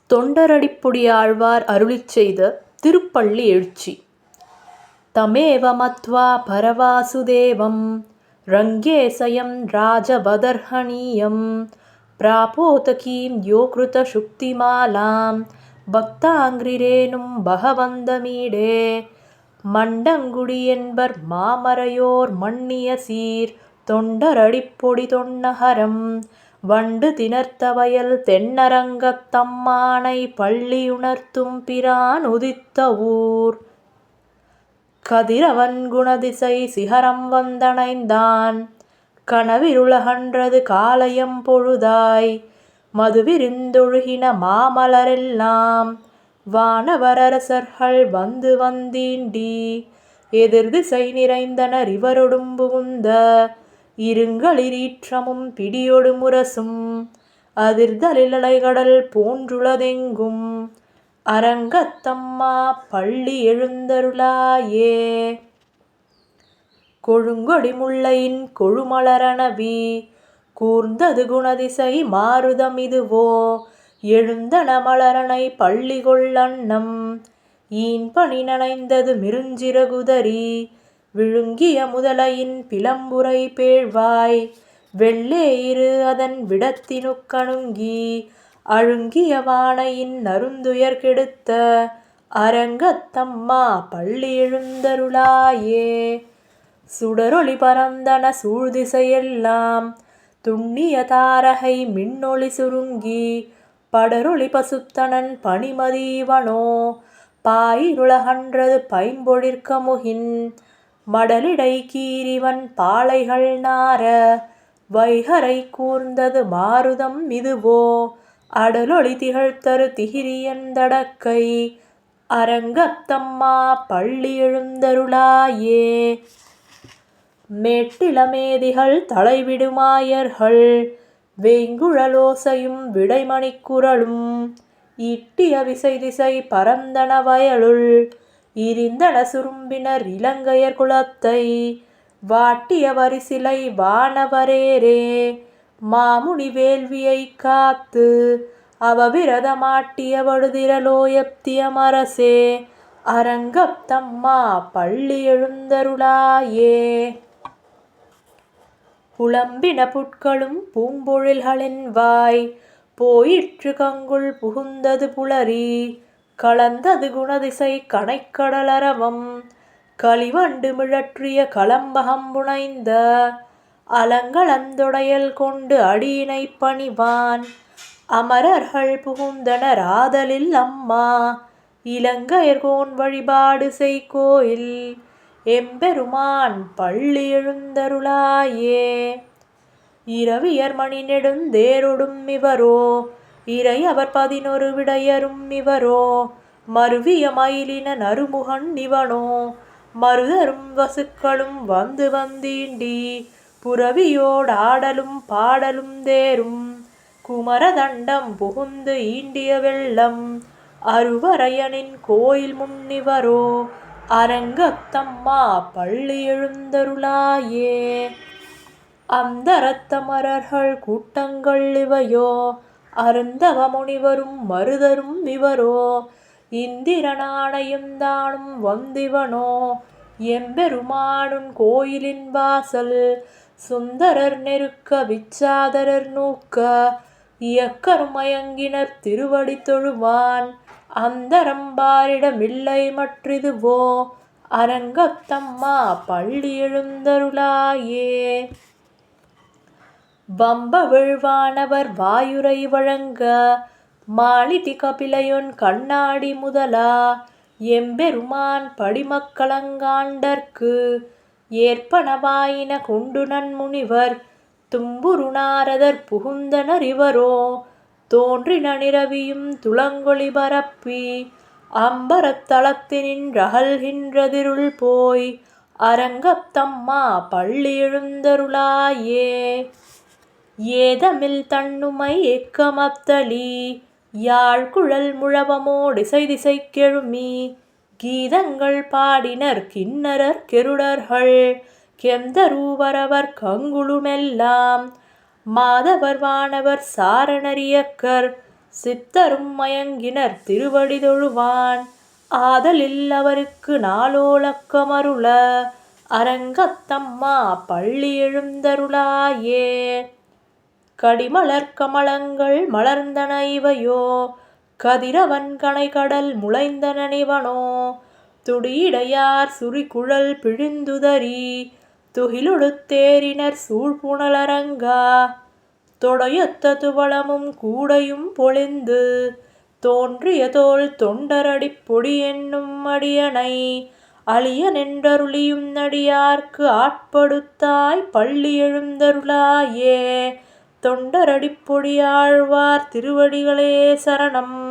தொண்டரடிப்புடியாழ்வார் அருளிச் செய்த திருப்பள்ளி எழுச்சி. தமேவ மத்வா பரவாசுதேவம் ரங்கேசயம் ராஜவதர்ஹணீயம் பிராபோதகீம் யோக்ருத சுக்திமாலாம் பக்தாங்கிரேனும் பகவந்தமீடே மண்டங்குடி என்பர் மாமரையோர் மன்னிய சீர் தொண்டரடிப்பொடி தொன்னகரம் வண்டு திணர்த்த வயல் தென்னரங்கத் தம்மானை பள்ளியுணர்த்தும் பிரான் உதித்த ஊர். கதிரவன் குணதிசை சிகரம் வந்தணைந்தான் கனவிருளகன்றது காலையம் பொழுதாய் மதுவிருந்தொழுகின மாமலரெல்லாம் வானவரரசர்கள் வந்து வந்தீண்டி எதிர்திசை நிறைந்தனர் இவரொடும் புகுந்த இருங்களிரீற்றமும் பிடியொடு முரசும் அதிர்தலிலலைகடல் போன்றுளதெங்கும் அரங்கத்தம்மா பள்ளி எழுந்தருளாயே. கொழுங்கொடி முல்லையின் கொழுமலரணவி கூர்ந்தது குணதிசை மாருதம் இதுவோ எழுந்தன மலரணை பள்ளி கொள்ளன்னம் ஈன்பனி நனைந்தது மிருஞ்சிறகுதரி விழுங்கிய முதலையின் பிளம்புரை பேழ்வாய் வெள்ளேயிரு அதன் விடத்தினுக்கணுங்கி அழுங்கிய வானையின் நறுந்துயர் கெடுத்த அரங்கத்தம்மா பள்ளி எழுந்தருளாயே. சுடரொளி பரந்தன சூழ்திசையெல்லாம் துண்ணிய தாரகை மின்னொளி சுருங்கி படரொளி பசுத்தனன் பனிமதீவனோ பாயிருளகன்றது பைம்பொழிற்கமுகின் மடலிடை கீரிவன் பாளைகள் நார வைகரை கூர்ந்தது மாருதம் இதுவோ அடலொளி திகழ்த்தரு திகிரியந்தடக்கை அரங்கத்தம்மா பள்ளி எழுந்தருளாயே. மேட்டிளமேதிகள் தலைவிடுமாயர்கள் வேங்குழலோசையும் விடைமணிக்குரலும் ஈட்டிய விசை திசை பரந்தன வயலுள் இருந்தன சுரும்பினர் இலங்கையர் குலத்தை வாட்டிய வரிசிலை வானவரேரே மாமுனி வேள்வியை காத்து அவவிரதமாட்டிய வடுதிரலோயப்தியமரசே அரங்கத்தம்மா பள்ளி எழுந்தருளாயே. புலம்பின புட்களும் பூம்பொழில்களின் வாய் போயிற்று கங்குள் புகுந்தது புலரி கலந்தது குணதிசை கனைக்கடலரவம் களிவண்டு மிழற்றிய கலம்பகம் புனைந்த அலங்களந்தொடையல் கொண்டு அடியினை பணிவான் அமரர்கள் புகுந்தனர் ஆதலில் அம்மா இலங்கையர்கோன் வழிபாடு செய்கோயில் எம்பெருமான் பள்ளி எழுந்தருளாயே. இரவியர் மணி நெடுந்தேரொடும் இவரோ இறை அவர் 11 விடையரும் இவரோ மருவிய மயிலின நறுமுகன் இவனோ மருதரும் வசுக்களும் வந்து வந்தீண்டி புரவியோடாடலும் பாடலும் தேரும் குமரதண்டம் புகுந்து ஈண்டிய வெள்ளம் அருவரையனின் கோயில் முன்னிவரோ அரங்கத்தம்மா பள்ளி எழுந்தருளாயே. அந்தரத்தமரர்கள் கூட்டங்கள் இவையோ அருந்தவ முனிவரும் மருதரும் இவரோ இந்திரனானையும் தானும் வந்திவனோ எம்பெருமானுன் கோயிலின் வாசல் சுந்தரர் நெருக்க விச்சாதரர் நூக்க இயக்கருமயங்கினர் திருவடி தொழுவான் அந்தரம்பாரிடமில்லை மற்றிதுவோ அரங்கத்தம்மா பள்ளி எழுந்தருளாயே. வம்ப விழ்வானவர் வாயுரை வழங்க மாளிதி கபிலையொன் கண்ணாடி முதலா எம்பெருமான் படிமக்களங்காண்டற்கு ஏற்பனவாயின கொண்டு நன்முனிவர் தும்புரு நாரதர் புகுந்தனர் இவரோ தோன்றின நிரவியும் துளங்கொளி பரப்பி அம்பரத்தளத்தினின்றகல்கின்றதிருள் போய் அரங்கத்தம்மா பள்ளி எழுந்தருளாயே. ஏதமில் தன்னுமை எக்கமத்தளி யாழ்குழல் முழவமோடிசை திசைக்கெழுமி கீதங்கள் பாடினர் கிண்ணரர் கெருடர்கள் கெந்தரூவரவர் கங்குளுமெல்லாம் மாதவர் வானவர் சாரணரியக்கர் சித்தரும் மயங்கினர் திருவடி தொழுவான் ஆதலில் அவருக்கு நாளோலக்கமருள அரங்கத்தம்மா பள்ளி எழுந்தருளாயே. கடிமலர் கமலங்கள் மலர்ந்தன இவையோ கதிரவன் கனைகடல் முளைந்தன நிவனோ துடியிடையார் சுரிகுழல் பிழிந்துதறி துகிலொடு தேரினர் சூழ்புணலரங்கா தொடையொத்த துவளமும் கூடையும் பொழிந்து தோன்றிய தோல் தொண்டரடிப் பொடி என்னும் அடியனை அழிய நின்றருளியும் நடியார்க்கு ஆட்படுத்தாய் பள்ளி எழுந்தருளாயே. தொண்டரடிப் பொடியாழ்வார் திருவடிகளே சரணம்.